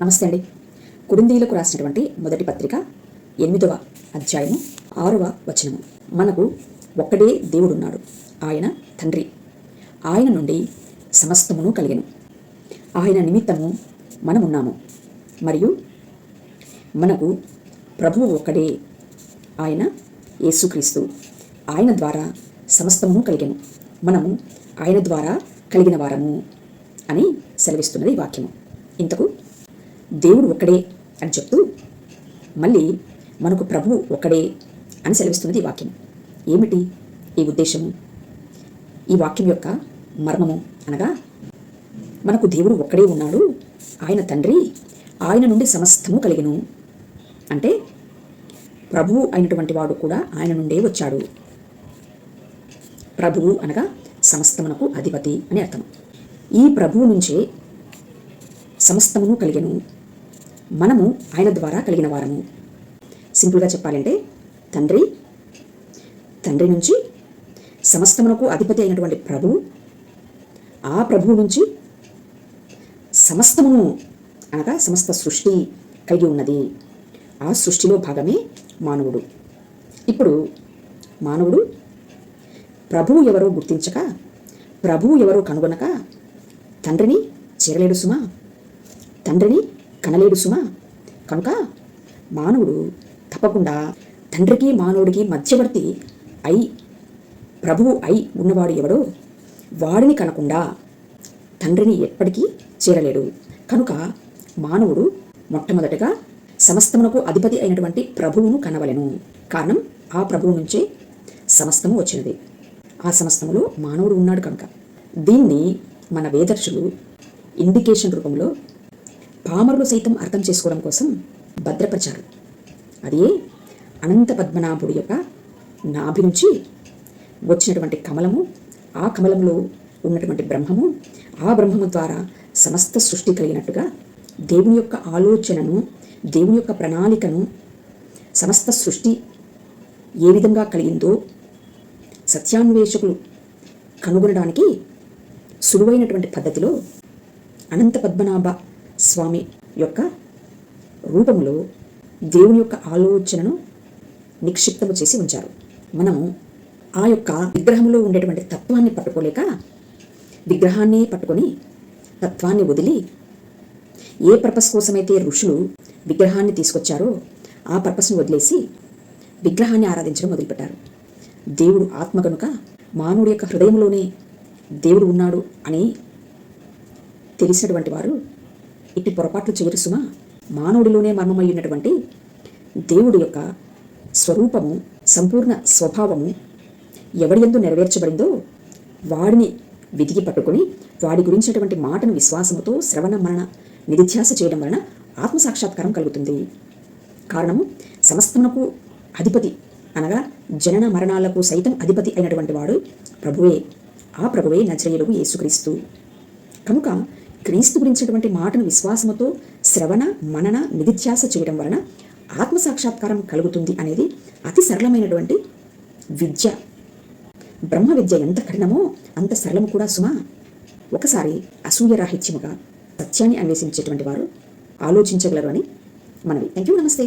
నమస్తే అండి. కొరింథీయులకు రాసినటువంటి మొదటి పత్రిక 8వ అధ్యాయము 6వ వచనము. మనకు ఒక్కడే దేవుడున్నాడు, ఆయన తండ్రి. ఆయన నుండి సమస్తమును కలిగెను. ఆయన నిమిత్తము మనమున్నాము. మరియు మనకు ప్రభువు ఒక్కడే, ఆయన యేసుక్రీస్తు. ఆయన ద్వారా సమస్తమును కలిగెను. మనము ఆయన ద్వారా కలిగిన వారము అని సెలవిస్తున్నది ఈ వాక్యము. ఇంతకు దేవుడు ఒక్కడే అని చెప్తూ మళ్ళీ మనకు ప్రభువు ఒక్కడే అని సెలవిస్తున్నది ఈ వాక్యం. ఏమిటి ఈ ఉద్దేశము? ఈ వాక్యం యొక్క మర్మము అనగా, మనకు దేవుడు ఒక్కడే ఉన్నాడు, ఆయన తండ్రి, ఆయన నుండి సమస్తము కలిగెను అంటే ప్రభువు అయినటువంటి వాడు కూడా ఆయన నుండే వచ్చాడు. ప్రభువు అనగా సమస్తమునకు అధిపతి అని అర్థం. ఈ ప్రభువు నుంచే సమస్తమును కలిగెను. మనము ఆయన ద్వారా కలిగిన వారము. సింపుల్గా చెప్పాలంటే తండ్రి నుంచి సమస్తమునకు అధిపతి అయినటువంటి ప్రభువు, ఆ ప్రభువు నుంచి సమస్తమును అనగా సమస్త సృష్టి కలిగి ఉన్నది. ఆ సృష్టిలో భాగమే మానవుడు. ఇప్పుడు మానవుడు ప్రభువు ఎవరో గుర్తించక, ప్రభువు ఎవరో కనుగొనక తండ్రిని చేరలేడు సుమా, తండ్రిని కనలేడు సుమా. కనుక మానవుడు తప్పకుండా తండ్రికి మానవుడికి మధ్యవర్తి అయి, ప్రభువు అయి ఉన్నవాడు ఎవడో వాడిని కనకుండా తండ్రిని ఎప్పటికీ చేరలేడు. కనుక మానవుడు మొట్టమొదటగా సమస్తమునకు అధిపతి అయినటువంటి ప్రభువును కనవలెను. కారణం, ఆ ప్రభువు నుంచే సమస్తము వచ్చినది. ఆ సమస్తములో మానవుడు ఉన్నాడు. కనుక దీన్ని మన వేదర్శులు ఇండికేషన్ రూపంలో పామరులు సైతం అర్థం చేసుకోవడం కోసం భద్రపరిచారు. అదే అనంత పద్మనాభుడి యొక్క నాభి నుంచి వచ్చినటువంటి కమలము, ఆ కమలంలో ఉన్నటువంటి బ్రహ్మము, ఆ బ్రహ్మము ద్వారా సమస్త సృష్టి కలిగినట్టుగా దేవుని యొక్క ఆలోచనను, దేవుని యొక్క ప్రణాళికను, సమస్త సృష్టి ఏ విధంగా కలిగిందో సత్యాన్వేషకులు కనుగొనడానికి సులువైనటువంటి పద్ధతిలో అనంత పద్మనాభ స్వామి యొక్క రూపంలో దేవుని యొక్క ఆలోచనను నిక్షిప్తము చేసి ఉంచారు. మనము ఆ యొక్క విగ్రహంలో ఉండేటువంటి తత్వాన్ని పట్టుకోలేక విగ్రహాన్ని పట్టుకొని తత్వాన్ని వదిలి, ఏ పర్పస్ కోసమైతే ఋషులు విగ్రహాన్ని తీసుకొచ్చారో ఆ పర్పస్ను వదిలేసి విగ్రహాన్ని ఆరాధించడం మొదలుపెట్టారు. దేవుడు ఆత్మ కనుక మానవుడి యొక్క హృదయంలోనే దేవుడు ఉన్నాడు అని తెలిసినటువంటి వారు ఇట్టి పొరపాట్లు చేయరు సుమా. మానవుడిలోనే మర్మమై ఉన్నటువంటి దేవుడి యొక్క స్వరూపము, సంపూర్ణ స్వభావము ఎవడి యందు నెరవేర్చబడిందో వాడిని వెతికి పట్టుకొని వాడి గురించినటువంటి మాటను విశ్వాసముతో శ్రవణ మనన నిధిధ్యాస చేయడం వలన ఆత్మసాక్షాత్కారం కలుగుతుంది. కారణము, సమస్తమునకు అధిపతి అనగా జనన మరణాలకు సైతం అధిపతి అయినటువంటి వాడు ప్రభువే. ఆ ప్రభువే నజరేయుడగు యేసుక్రీస్తు. కనుక క్రీస్తు గురించినటువంటి మాటను విశ్వాసముతో శ్రవణ మనన నిధిధ్యాస చేయడం వలన ఆత్మసాక్షాత్కారం కలుగుతుంది అనేది అతి సరళమైనటువంటి విద్య. బ్రహ్మ విద్య ఎంత కఠినమో అంత సరళము కూడా సుమా. ఒకసారి అసూయరాహిత్యముగా సత్యాన్ని అన్వేషించేటువంటి వారు ఆలోచించగలరు అని మనవి. Thank you. నమస్తే.